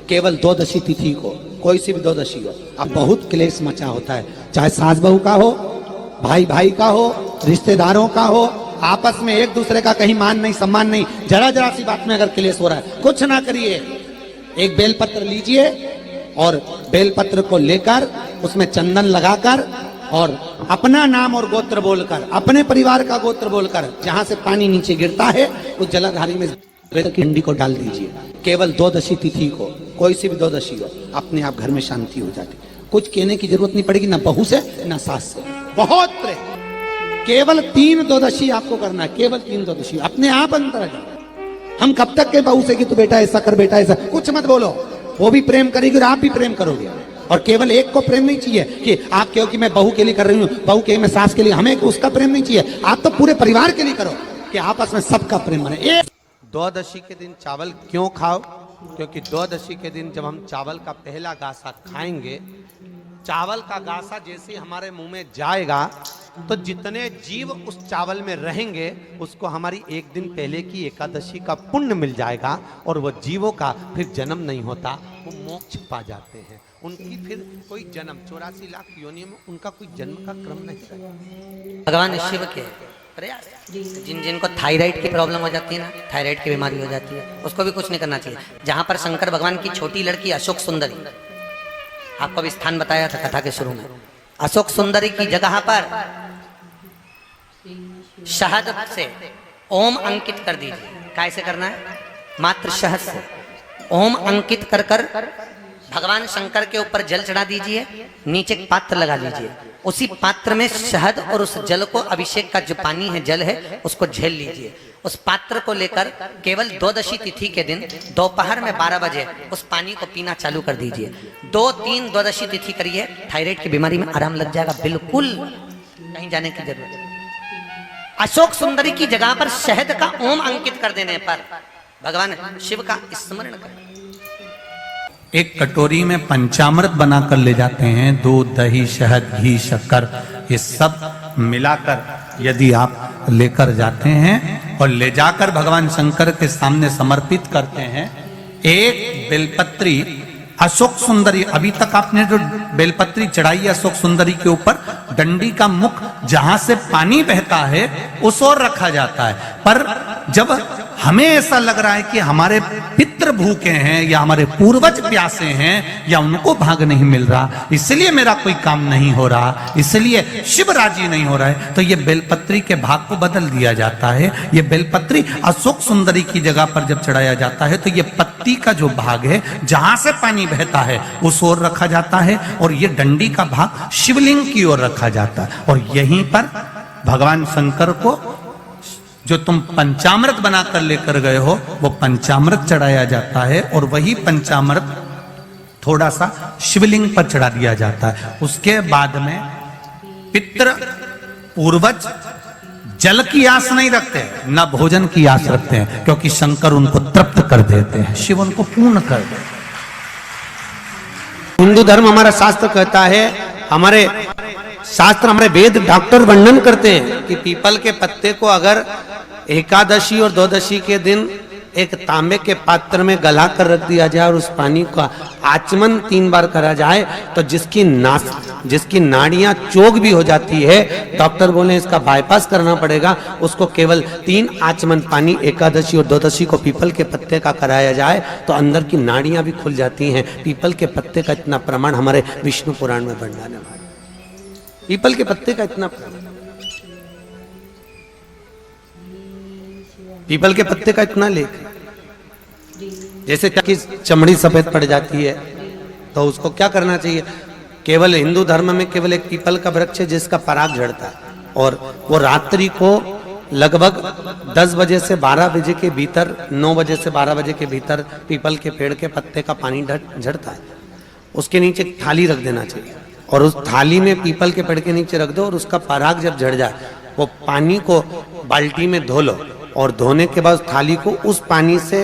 केवल द्वादशी तिथि को, कोई सी भी द्वादशी हो, अब बहुत क्लेश मचा होता है, चाहे सास बहू का हो, भाई भाई का हो, रिश्तेदारों का हो, आपस में एक दूसरे का कहीं मान नहीं सम्मान नहीं, जरा जरा सी बात में अगर क्लेश हो रहा है, कुछ ना करिए, एक बेलपत्र लीजिए और बेलपत्र को लेकर उसमें चंदन लगाकर और अपना नाम और गोत्र बोलकर, अपने परिवार का गोत्र बोलकर, जहां से पानी नीचे गिरता है उस जलाधारी में हंडी को डाल दीजिए। केवल द्वादशी तिथि को, कोई सी भी द्वादशी हो, अपने आप घर में शांति हो जाती, कुछ कहने की जरूरत नहीं पड़ेगी, ना बहू से ना सास से, बहुत प्रेम। केवल 3 द्वादशी आपको करना है, केवल 3 द्वादशी, अपने आप अंतर आ जाए। हम कब तक के बहू से कि तू बेटा ऐसा कर, बेटा ऐसा, कुछ मत बोलो, वो भी प्रेम करेगी और आप भी प्रेम करोगे। और केवल एक को प्रेम नहीं चाहिए कि आप कहो कि मैं बहू के लिए कर रही हूँ, बहू के मैं सास के लिए, हमें उसका प्रेम नहीं चाहिए, आप तो पूरे परिवार के लिए करो कि आपस में सबका प्रेम बने। द्वादशी के दिन चावल क्यों खाओ? क्योंकि द्वादशी के दिन जब हम चावल का पहला गासा खाएंगे, चावल का गासा जैसे हमारे मुंह में जाएगा तो जितने जीव उस चावल में रहेंगे उसको हमारी एक दिन पहले की एकादशी का पुण्य मिल जाएगा और वो जीवों का फिर जन्म नहीं होता, वो मोक्ष पा जाते हैं, उनकी फिर कोई जन्म 84 लाख योनियों में उनका कोई जन्म का क्रम नहीं रहेगा। भगवान शिव के प्रयास, जिनको थायराइड की प्रॉब्लम हो जाती है ना, थायराइड की बीमारी हो जाती है, उसको भी कुछ नहीं करना चाहिए। जहां पर शंकर भगवान की छोटी लड़की अशोक सुंदरी, आपको भी स्थान बताया था कथा के शुरू में, अशोक सुंदरी की जगह पर शहद से ओम अंकित कर दीजिए। कैसे करना है? मात्र शहद से ओम अंकित कर कर भगवान शंकर के ऊपर जल चढ़ा दीजिए, नीचे एक पात्र लगा लीजिए, उसी पात्र में शहद और उस जल को, अभिषेक का जो पानी है, जल है, उसको झेल लीजिए। उस पात्र को लेकर केवल द्वादशी तिथि के दिन दोपहर में 12 बजे उस पानी को पीना चालू कर दीजिए। 2-3 द्वादशी तिथि करिए, थायराइड की बीमारी में आराम लग जाएगा, बिल्कुल कहीं जाने की जरूरत नहीं। अशोक सुंदरी की जगह पर शहद का ओम अंकित कर देने पर भगवान शिव का स्मरण करें। एक कटोरी में पंचामृत बनाकर ले जाते हैं, दूध, दही, शहद, घी, शक्कर, ये सब मिलाकर यदि आप लेकर जाते हैं और ले जाकर भगवान शंकर के सामने समर्पित करते हैं, एक बेलपत्री अशोक सुंदरी, अभी तक आपने जो बेलपत्री चढ़ाई है अशोक सुंदरी के ऊपर, डंडी का मुख जहां से पानी बहता है उस ओर रखा जाता है। पर जब हमें ऐसा लग रहा है कि हमारे पितृ भूखे हैं या हमारे पूर्वज प्यासे हैं या उनको भाग नहीं मिल रहा, इसलिए मेरा कोई काम नहीं हो रहा, इसलिए शिव राजी नहीं हो रहा है, तो ये बेलपत्री के भाग को बदल दिया जाता है। ये बेलपत्री अशोक सुंदरी की जगह पर जब चढ़ाया जाता है तो ये पत्ती का जो भाग है जहां से पानी बहता है उस ओर रखा जाता है और ये डंडी का भाग शिवलिंग की ओर रखा जाता है। और यहीं पर भगवान शंकर को जो तुम पंचामृत बनाकर लेकर गए हो वो पंचामृत चढ़ाया जाता है और वही पंचामृत थोड़ा सा शिवलिंग पर चढ़ा दिया जाता है। उसके बाद में पितृ पूर्वज जल की आस नहीं रखते, न भोजन की आस रखते हैं, क्योंकि शंकर उनको तृप्त कर देते हैं, शिव उनको पूर्ण कर देते हैं। हिंदू धर्म, हमारा शास्त्र कहता है, हमारे शास्त्र, हमारे वेद डॉक्टर वर्णन करते हैं कि पीपल के पत्ते को अगर एकादशी और द्वादशी के दिन एक तांबे के पात्र में गला कर रख दिया जाए और उस पानी का आचमन 3 बार करा जाए तो जिसकी नाड़ियां चोक भी हो जाती है, डॉक्टर बोले इसका बाईपास करना पड़ेगा, उसको केवल 3 आचमन पानी एकादशी और द्वादशी को पीपल के पत्ते का कराया जाए तो अंदर की नाड़ियां भी खुल जाती हैं। पीपल के पत्ते का इतना प्रमाण हमारे विष्णु पुराण में वर्णन है। पीपल के पत्ते का इतना, पीपल के पत्ते का इतना लेख, जैसे कि चमड़ी सफेद पड़ जाती है तो उसको क्या करना चाहिए? केवल हिंदू धर्म में केवल एक पीपल का वृक्ष है जिसका पराग झड़ता है और वो रात्रि को लगभग 10 बजे से 12 बजे के भीतर, 9 बजे से 12 बजे के भीतर पीपल के पेड़ के पत्ते का पानी झड़ता है। उसके नीचे एक थाली रख देना चाहिए और उस थाली में पीपल के पेड़ के नीचे रख दो और उसका पराग जब झड़ जाए वो पानी को बाल्टी में धो लो और धोने के बाद थाली को उस पानी से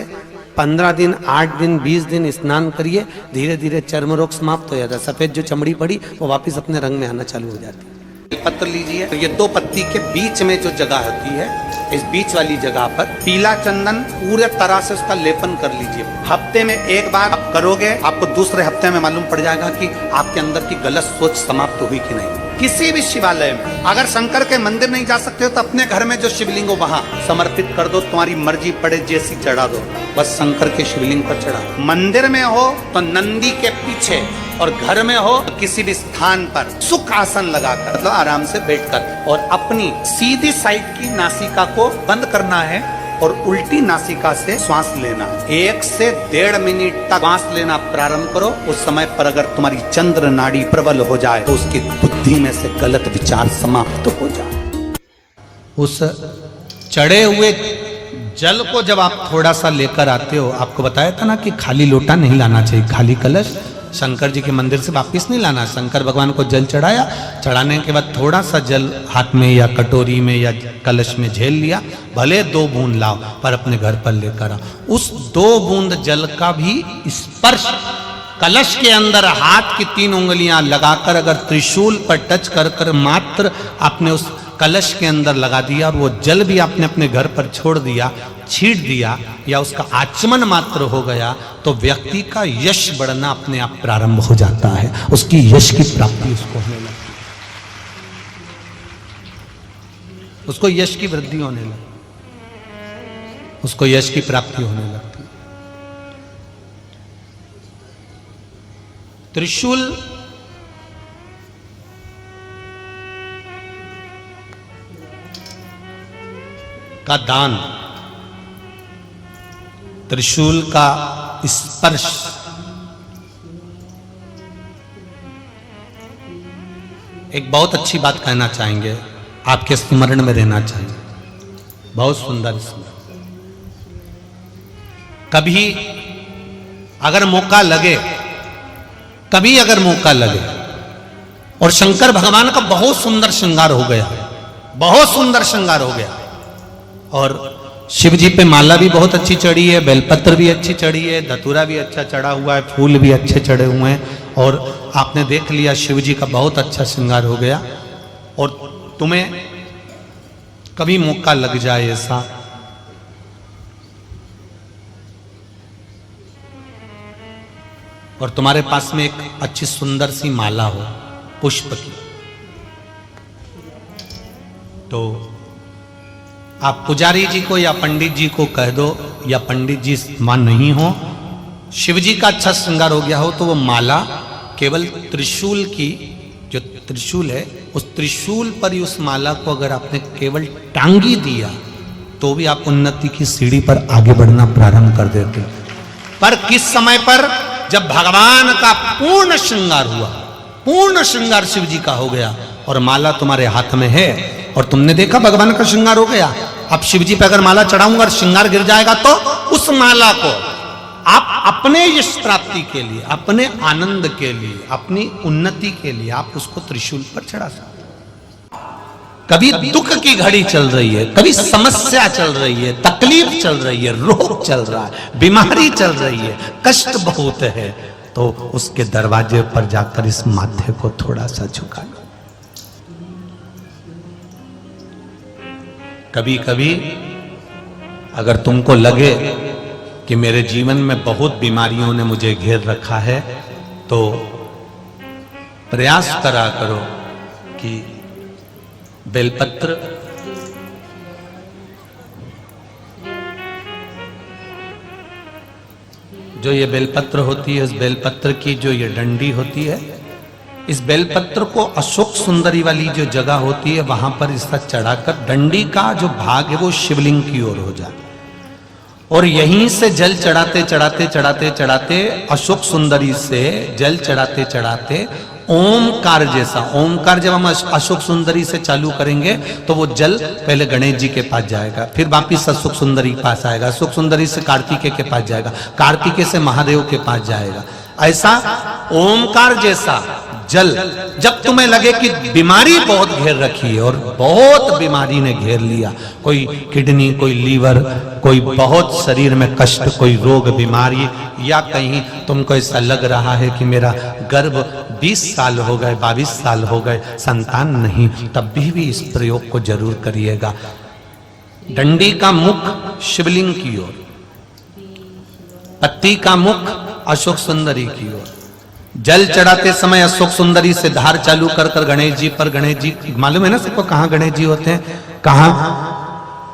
15 दिन, 8 दिन, 20 दिन स्नान करिए, धीरे धीरे चर्म रोग समाप्त हो जाता है। सफेद जो चमड़ी पड़ी वो वापस अपने रंग में आना चालू हो जाती है। पत्र लीजिए, तो ये 2 पत्ती के बीच में जो जगह होती है इस बीच वाली जगह पर पीला चंदन पूरे तरह से उसका लेपन कर लीजिए। हफ्ते में एक बार आप करोगे, आपको दूसरे हफ्ते में मालूम पड़ जाएगा कि आपके अंदर की गलत सोच समाप्त हुई कि नहीं। किसी भी शिवालय में अगर शंकर के मंदिर नहीं जा सकते हो तो अपने घर में जो शिवलिंग हो वहां समर्पित कर दो, तुम्हारी मर्जी पड़े जैसी चढ़ा दो, बस शंकर के शिवलिंग पर चढ़ा। मंदिर में हो तो नंदी के पीछे, और घर में हो तो किसी भी स्थान पर सुख आसन लगाकर, मतलब आराम से बैठकर, और अपनी सीधी साइड की नासिका को बंद करना है और उल्टी नासिका से श्वास लेना। 1 से 1.5 मिनट तक श्वास लेना प्रारंभ करो। उस समय पर अगर तुम्हारी चंद्र नाड़ी प्रबल हो जाए तो उसकी बुद्धि में से गलत विचार समाप्त हो जाए। उस चढ़े हुए जल को जब आप थोड़ा सा लेकर आते हो, आपको बताया था ना कि खाली लोटा नहीं लाना चाहिए, खाली कलश शंकर जी के मंदिर से वापस नहीं लाना। शंकर भगवान को जल चढ़ाया, चढ़ाने के बाद थोड़ा सा जल हाथ में या कटोरी में या कलश में झेल लिया, भले 2 बूंद लाओ पर अपने घर पर लेकर आओ। उस 2 बूंद जल का भी स्पर्श कलश के अंदर हाथ की 3 उंगलियां लगाकर अगर त्रिशूल पर टच कर कर मात्र आपने उस कलश के अंदर लगा दिया और वो जल भी आपने अपने घर पर छोड़ दिया, छीट दिया, या उसका आचमन मात्र हो गया, तो व्यक्ति का यश बढ़ना अपने आप प्रारंभ हो जाता है। उसकी यश की प्राप्ति उसको होने लगती है, उसको यश की वृद्धि होने लगती, उसको यश की प्राप्ति होने लगती। त्रिशूल का दान, त्रिशूल का स्पर्श, एक बहुत अच्छी बात कहना चाहेंगे, आपके स्मरण में रहना चाहिए, बहुत सुंदर स्मरण। कभी अगर मौका लगे, कभी अगर मौका लगे, और शंकर भगवान का बहुत सुंदर श्रृंगार हो गया, बहुत सुंदर श्रृंगार हो गया, और शिव जी पे माला भी बहुत अच्छी चढ़ी है, बेलपत्र भी अच्छी चढ़ी है, धतूरा भी अच्छा चढ़ा हुआ है, फूल भी अच्छे चढ़े हुए हैं, और आपने देख लिया शिव जी का बहुत अच्छा श्रृंगार हो गया, और तुम्हें कभी मौका लग जाए ऐसा, और तुम्हारे पास में एक अच्छी सुंदर सी माला हो पुष्प की, तो आप पुजारी जी को या पंडित जी को कह दो, या पंडित जी मान नहीं हो, शिव जी का अच्छा श्रृंगार हो गया हो, तो वो माला केवल त्रिशूल की, जो त्रिशूल है उस त्रिशूल पर ही उस माला को अगर आपने केवल टांगी दिया तो भी आप उन्नति की सीढ़ी पर आगे बढ़ना प्रारंभ कर देते। पर किस समय पर? जब भगवान का पूर्ण श्रृंगार हुआ, पूर्ण श्रृंगार शिव जी का हो गया और माला तुम्हारे हाथ में है, और तुमने देखा भगवान का श्रृंगार हो गया। अब शिव जी पे अगर माला चढ़ाऊंगा और श्रृंगार गिर जाएगा तो उस माला को आप अपने यश प्राप्ति के लिए, अपने आनंद के लिए, अपनी उन्नति के लिए आप उसको त्रिशूल पर चढ़ा सकते। कभी दुख की घड़ी चल रही है, कभी समस्या चल रही है, तकलीफ चल रही है, रोग चल रहा है, बीमारी चल रही है, कष्ट बहुत है, तो उसके दरवाजे पर जाकर इस माथे को थोड़ा सा झुका लो। कभी कभी अगर तुमको लगे कि मेरे जीवन में बहुत बीमारियों ने मुझे घेर रखा है, तो प्रयास करा करो कि बेलपत्र जो ये बेलपत्र होती है, इस बेलपत्र की जो ये डंडी होती है, इस बेलपत्र को अशोक सुंदरी वाली जो जगह होती है वहां पर इसका चढ़ाकर डंडी का जो भाग है वो शिवलिंग की ओर हो जाए, और यहीं से जल चढ़ाते चढ़ाते चढ़ाते चढ़ाते अशोक सुंदरी से जल चढ़ाते चढ़ाते ओमकार जैसा, ओमकार जब हम अशोक सुंदरी से चालू करेंगे तो वो जल पहले गणेश जी के पास जाएगा, फिर वापिस अशोक सुंदरी के पास आएगा, अशोक सुंदरी से कार्तिकेय के पास जाएगा, कार्तिकेय से महादेव के पास जाएगा। ऐसा ओमकार जैसा जल, जब तुम्हें लगे कि बीमारी बहुत घेर रखी है और बहुत बीमारी ने घेर लिया, कोई किडनी, कोई लीवर, कोई बहुत शरीर में कष्ट, कोई रोग बीमारी, या कहीं तुमको ऐसा लग रहा है कि मेरा गर्भ 20 साल हो गए, 22 साल हो गए, संतान नहीं, तब भी इस प्रयोग को जरूर करिएगा। डंडी का मुख शिवलिंग की ओर, पत्ती का मुख अशोक सुंदरी की ओर। जल चढ़ाते समय अशोक सुंदरी से धार चालू कर कर गणेश जी पर, गणेश जी मालूम है ना सबको कहां गणेश जी होते हैं, कहां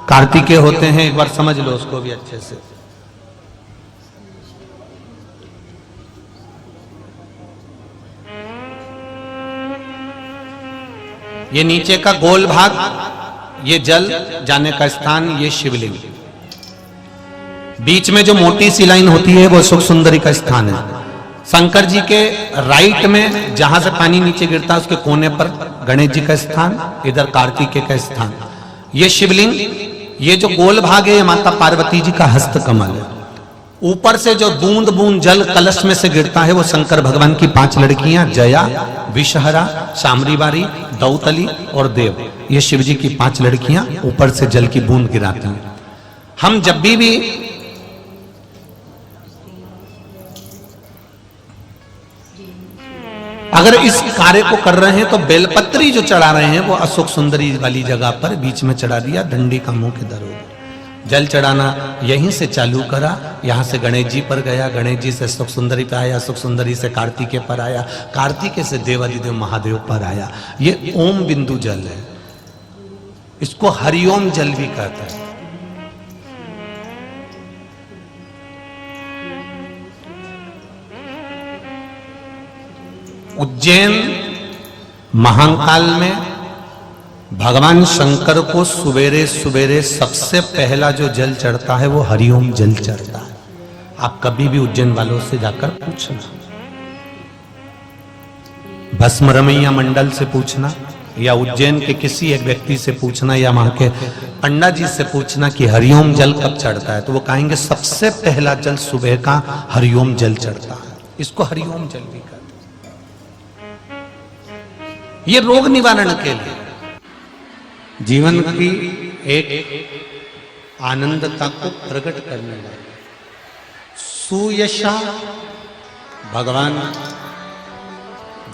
कार्तिकेय होते हैं, एक बार समझ लो उसको भी अच्छे से। ये नीचे का गोल भाग, ये जल जाने का स्थान, ये शिवलिंग। बीच में जो मोटी सी लाइन होती है वो अशोक सुंदरी का स्थान है। शंकर जी के राइट में जहां से पानी नीचे गिरता है उसके कोने पर गणेश जी का स्थान, इधर कार्तिकेय का स्थान। ये शिवलिंग, ये जो गोल भाग है ये माता पार्वती जी का हस्त कमल है। ऊपर से जो बूंद बूंद जल कलश में से गिरता है वो शंकर भगवान की 5 लड़कियां, जया, विषहरा, शामरीवारी, दौतली और देव, ये शिव जी की 5 लड़कियां ऊपर से जल की बूंद गिराती हैं। हम जब भी अगर इस कार्य को कर रहे हैं तो बेलपत्री जो चढ़ा रहे हैं वो अशोक सुंदरी वाली जगह पर बीच में चढ़ा दिया, डंडी का मुंह के दरों। जल चढ़ाना यहीं से चालू करा, यहां से गणेश जी पर गया, गणेश जी से अशोक सुंदरी पर आया, अशोक सुंदरी से कार्तिकेय पर आया, कार्तिकेय से देवादिदेव महादेव पर आया। ये ओम बिंदु जल है, इसको हरिओम जल भी कहता है। उज्जैन महाकाल में भगवान शंकर को सवेरे सवेरे सबसे पहला जो जल चढ़ता है वो हरिओम जल चढ़ता है। आप कभी भी उज्जैन वालों से जाकर पूछना, भस्म रमैया मंडल से पूछना या उज्जैन के किसी एक व्यक्ति से पूछना या वहां के पंडा जी से पूछना कि हरिओम जल कब चढ़ता है, तो वो कहेंगे सबसे पहला जल सुबह का हरिओम जल चढ़ता है। इसको हरिओम जल भी कहते हैं। ये रोग निवारण के लिए, जीवन की एक आनंदता को प्रकट करने वाले सुयशा भगवान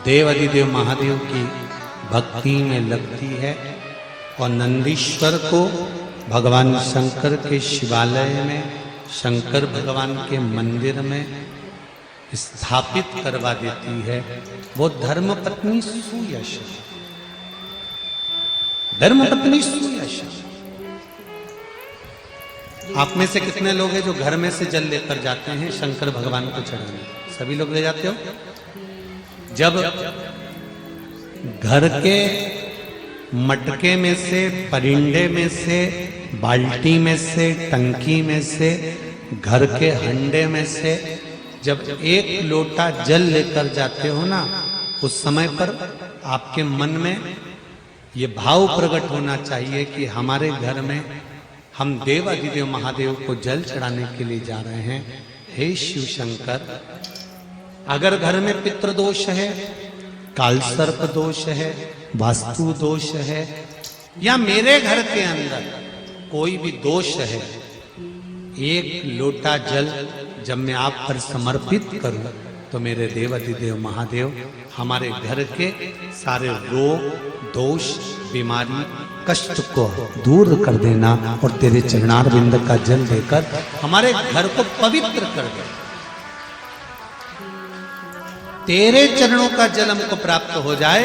देवादिदेव महादेव की भक्ति में लगती है और नंदीश्वर को भगवान शंकर के शिवालय में, शंकर भगवान के मंदिर में स्थापित करवा देती है। वो धर्मपत्नी सुयशा, धर्मपत्नी सुयशा। आप में से कितने लोग हैं जो घर में से जल लेकर जाते हैं शंकर भगवान को चढ़ाने? सभी लोग ले जाते हो? जब घर के मटके में से, परिंडे में से, बाल्टी में से, टंकी में से, घर के हंडे में से जब एक लोटा जल लेकर जाते हो ना, उस समय पर आपके मन में ये भाव प्रकट होना चाहिए कि हमारे घर में हम देवादिदेव महादेव को जल चढ़ाने के लिए जा रहे हैं। हे शिव शंकर, अगर घर में पितृदोष है, कालसर्प दोष है, वास्तु दोष है, या मेरे घर के अंदर कोई भी दोष है, एक लोटा जल जब मैं आप पर समर्पित करूं तो मेरे देवादिदेव महादेव हमारे घर के सारे रोग, दोष, बीमारी, कष्ट को दूर कर देना और तेरे चरणारविंद का जल देकर हमारे घर को पवित्र कर दे। तेरे चरणों का जल हमको प्राप्त हो जाए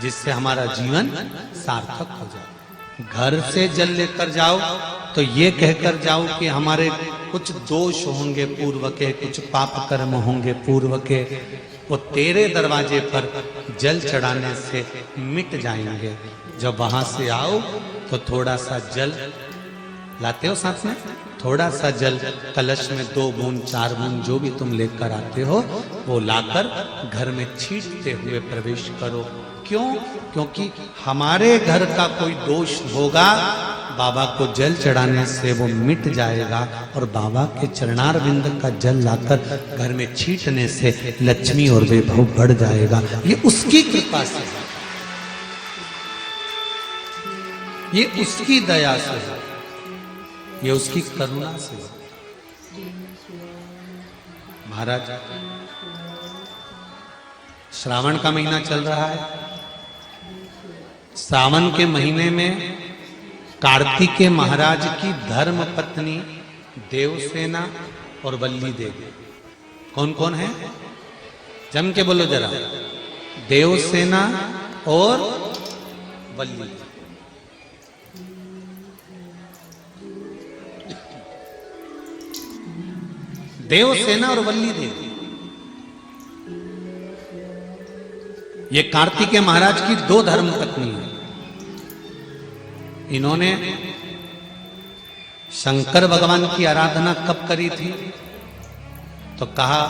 जिससे हमारा जीवन सार्थक हो जाए। घर से जल लेकर जाओ तो ये कहकर जाओ कि हमारे कुछ दोष होंगे पूर्व के, कुछ पाप कर्म होंगे पूर्व के, वो तेरे दरवाजे पर जल चढ़ाने से मिट जाएंगे। जब वहां से आओ तो थोड़ा सा जल लाते हो, साथ में थोड़ा सा जल कलश में 2 बूंद 4 बूंद जो भी तुम लेकर आते हो वो लाकर घर में छींटते हुए प्रवेश करो। क्यों? क्योंकि हमारे घर का कोई दोष होगा, बाबा को जल चढ़ाने से वो मिट जाएगा और बाबा के चरणारविंद का जल लाकर घर में छींटने से लक्ष्मी और वैभव बढ़ जाएगा। ये उसकी कृपा से, ये उसकी दया से, ये उसकी करुणा से। महाराज, श्रावण का महीना चल रहा है। सावन के महीने में कार्तिकेय महाराज की धर्म पत्नी देवसेना और वल्ली देवी। कौन कौन है? जम के बोलो जरा। देवसेना और वल्ली। देवसेना और वल्ली देवी ये कार्तिकेय महाराज की दो धर्म पत्नी है। इन्होंने शंकर भगवान की आराधना कब करी थी? तो कहा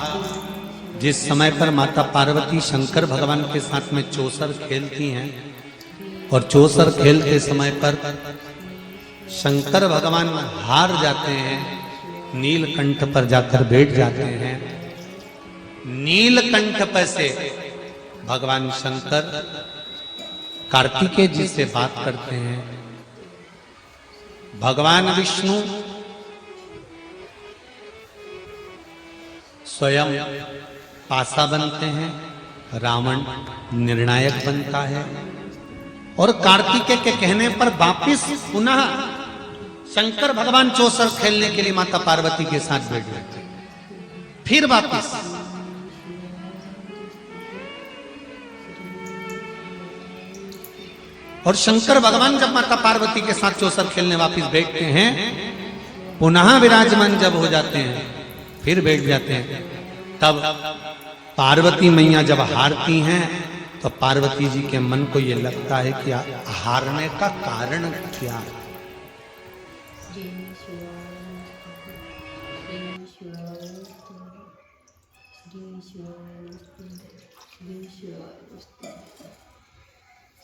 जिस समय पर माता पार्वती शंकर भगवान के साथ में चौसर खेलती हैं और चौसर खेलते समय पर शंकर भगवान हार जाते हैं, नीलकंठ पर जाकर बैठ जाते हैं। नीलकंठ पर से भगवान शंकर कार्तिकेय जी से बात करते हैं। भगवान विष्णु स्वयं पासा बनते हैं, रावण निर्णायक बनता है और कार्तिकेय के कहने पर वापिस पुनः शंकर भगवान चौसर खेलने के लिए माता पार्वती के साथ बैठ जाते, फिर वापिस। और शंकर भगवान जब माता पार्वती के साथ चौसर खेलने वापिस बैठते हैं, पुनः विराजमान जब हो जाते हैं, फिर बैठ जाते हैं। तब पार्वती मैया जब हारती हैं तो पार्वती जी के मन को यह लगता है कि हारने का कारण क्या है।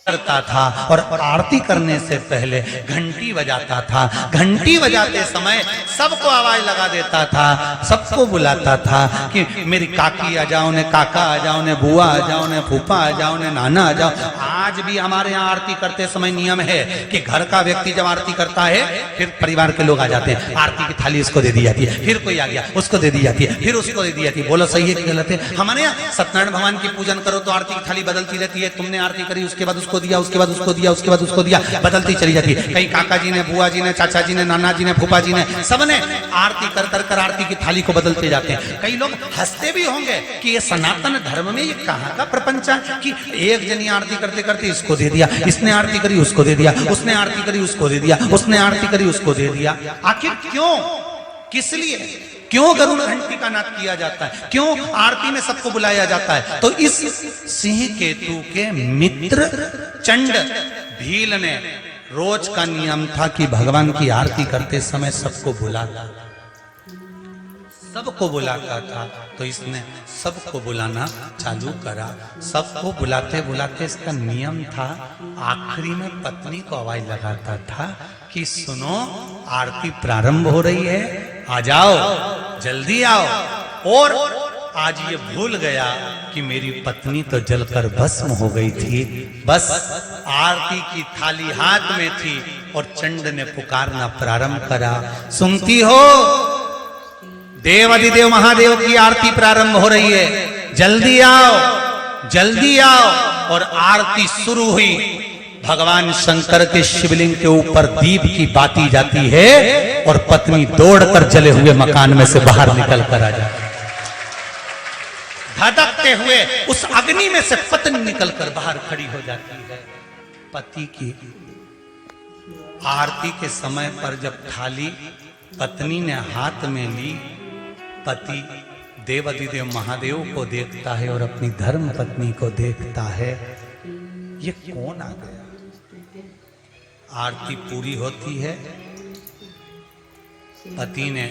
करता था और आरती करने से पहले घंटी बजाता था। घंटी बजाते समय सबको आवाज लगा देता था, सबको बुलाता था कि मेरी काकी आ जाओ ने, काका आ जाओ ने, बुआ आ जाओ ने, फूफा आ जाओ ने, नाना आ जाओ। आज भी हमारे यहाँ आरती करते समय नियम है कि घर का व्यक्ति जब आरती करता है फिर परिवार के लोग आ जाते हैं, आरती की थाली उसको दे दी जाती है, फिर कोई आ गया उसको दे दी जाती है, फिर उसको दे दी जाती है। बोलो सही है कि गलत है? हमारे यहाँ सत्यनारायण भगवान की पूजन करो तो आरती की थाली बदलती रहती है। तुमने आरती करी, उसके बाद उसको दिया, उसके बाद उसको दिया, उसके बाद उसको दिया, बदलती चली जाती है। कहीं काका जी ने, बुआ जी ने, चाचा जी ने, नाना जी ने, फूफा जी ने, सबने आरती कर कर कर आरती की थाली को बदलते जाते हैं। कई लोग हंसते भी होंगे कि ये सनातन धर्म में ये कहाँ का प्रपंच है कि एक जनी आरती करते करते इसको दे दिया, इसने आरती करी उसको दे दिया, उसने आरती करी उसको दे दिया, उसने आरती करी उसको दे दिया। आखिर क्यों, किस लिए, क्यों गरुड़ घंटी का नाद किया जाता है, क्यों आरती में सबको बुलाया जाता है? तो इस सिंह केतु के मित्र चंड भील ने रोज का नियम था कि भगवान की आरती करते समय सबको बुलाता था। तो इसने सबको बुलाना चालू करा। सबको बुलाते बुलाते इसका नियम था, आखिरी में पत्नी को आवाज लगाता था कि सुनो आरती प्रारंभ हो रही है, आ जाओ, जल्दी आओ। और आज ये भूल गया कि मेरी पत्नी तो जलकर भस्म हो गई थी। बस आरती की थाली हाथ में थी और चंड ने पुकारना प्रारंभ करा, सुनती हो देवाधिदेव महादेव की आरती प्रारंभ हो रही है, जल्दी आओ, जल्दी आओ। और आरती शुरू हुई। भगवान शंकर के शिवलिंग के ऊपर दीप की बाती जाती है और पत्नी दौड़कर जले हुए मकान में से बाहर निकल कर आ जाती है। धधकते हुए उस अग्नि में से पत्नी निकलकर बाहर खड़ी हो जाती है। पति की आरती के समय पर जब थाली पत्नी ने हाथ में ली, पति देवाधिदेव महादेव को देखता है और अपनी धर्म पत्नी को देखता है, ये कौन आ गया? आरती पूरी होती है। पति ने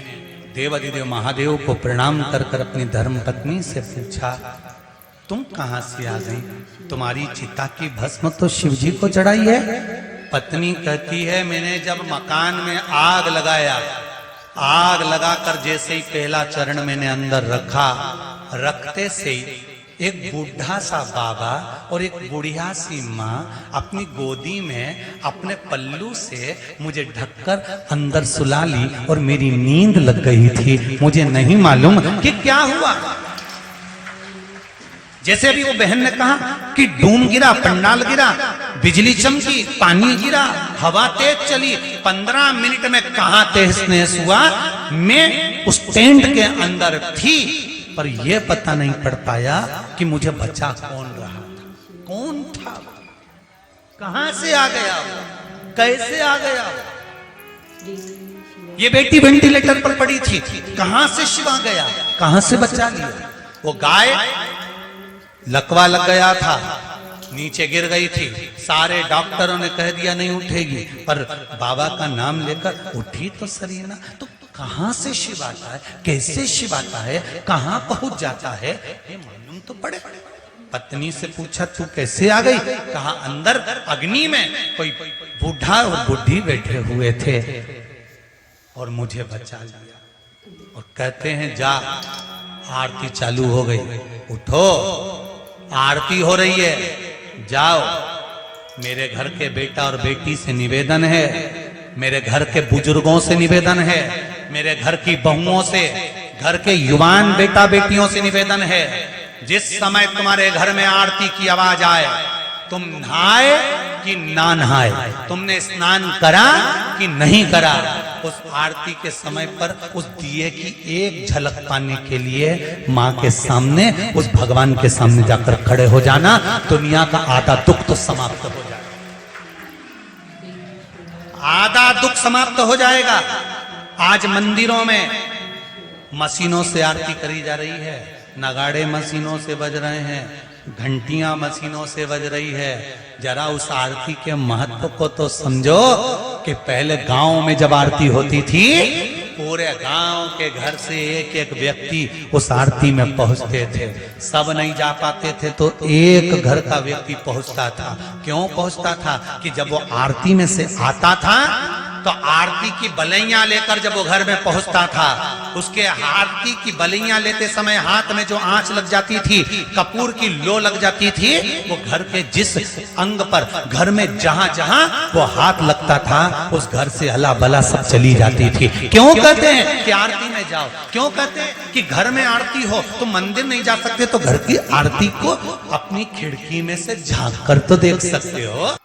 देवाधिदेव महादेव को प्रणाम कर कर अपनी धर्म पत्नी से पूछा, तुम कहां से आ गई? तुम्हारी चिता की भस्म तो शिव जी को चढ़ाई है। पत्नी कहती है, मैंने जब मकान में आग लगाया, आग लगाकर जैसे ही पहला चरण मैंने अंदर रखा, रखते से ही एक बूढ़ा सा बाबा और एक बुढ़िया सी माँ अपनी गोदी में अपने पल्लू से मुझे ढककर अंदर सुला ली और मेरी नींद लग गई थी। मुझे नहीं मालूम कि क्या हुआ। जैसे अभी वो बहन ने कहा कि डूम गिरा, पंडाल गिरा, बिजली चमकी, पानी गिरा, हवा तेज चली, 15 मिनट में कहां तहस नहस हुआ। मैं उस टेंट के अंदर थी, पर यह पता नहीं पड़ पाया कि मुझे बचा कौन रहा था, कौन था, कहां से आ गया, कैसे आ गया। ये बेटी वेंटिलेटर पर पड़ी थी, कहां से शिवा गया, कहां से बचा लिया। वो गाय लकवा लग गया था, नीचे गिर गई थी, सारे डॉक्टरों ने कह दिया नहीं उठेगी, पर बाबा का नाम लेकर उठी तो सरीना। तो कहां से शिव आता है, कैसे शिव आता है, कहां पहुंच जाता है, ये मालूम तो पड़े। पत्नी से पूछा तू कैसे आ गई, कहा अंदर अग्नि में कोई बूढ़ा और बुढ़ी बैठे हुए थे और मुझे बचा लिया। और कहते हैं जा आरती चालू हो गई, उठो आरती हो रही है, जाओ। मेरे घर के बेटा और बेटी से निवेदन है, मेरे घर के बुजुर्गों से निवेदन है, मेरे घर की बहुओं से, घर के युवान बेटा बेटियों से निवेदन है, जिस समय तुम्हारे घर में आरती की आवाज आए, तुम नहाए कि ना नहाए, तुमने स्नान करा कि नहीं करा, उस आरती के समय पर उस दिए की एक झलक पाने के लिए मां के सामने, उस भगवान के सामने जाकर खड़े हो जाना। दुनिया का आधा दुख तो समाप्त हो जाएगा, आधा दुख समाप्त हो जाएगा। आज मंदिरों में मशीनों से आरती करी जा रही है, नगाड़े मशीनों से बज रहे हैं, घंटियां मशीनों से बज रही है। जरा उस आरती के महत्व को तो समझो कि पहले गांव में जब आरती होती थी, पूरे गांव के घर से एक एक व्यक्ति उस आरती में पहुंचते थे। सब नहीं जा पाते थे तो एक घर का व्यक्ति पहुंचता था। क्यों पहुंचता था कि जब वो आरती में से आता था तो आरती की बलैया लेकर जब वो घर में पहुंचता था, उसके आरती की बलैया लेते समय हाथ में जो आंच लग जाती थी, कपूर की लो लग जाती थी, वो घर के जिस अंग पर, घर में जहां जहां वो हाथ लगता था, उस घर से अला बला सब चली जाती थी। क्यों कहते हैं कि आरती में जाओ, क्यों कहते हैं कि घर में आरती हो तो मंदिर नहीं जा सकते, तो घर की आरती को अपनी खिड़की में से झांक कर तो देख सकते हो।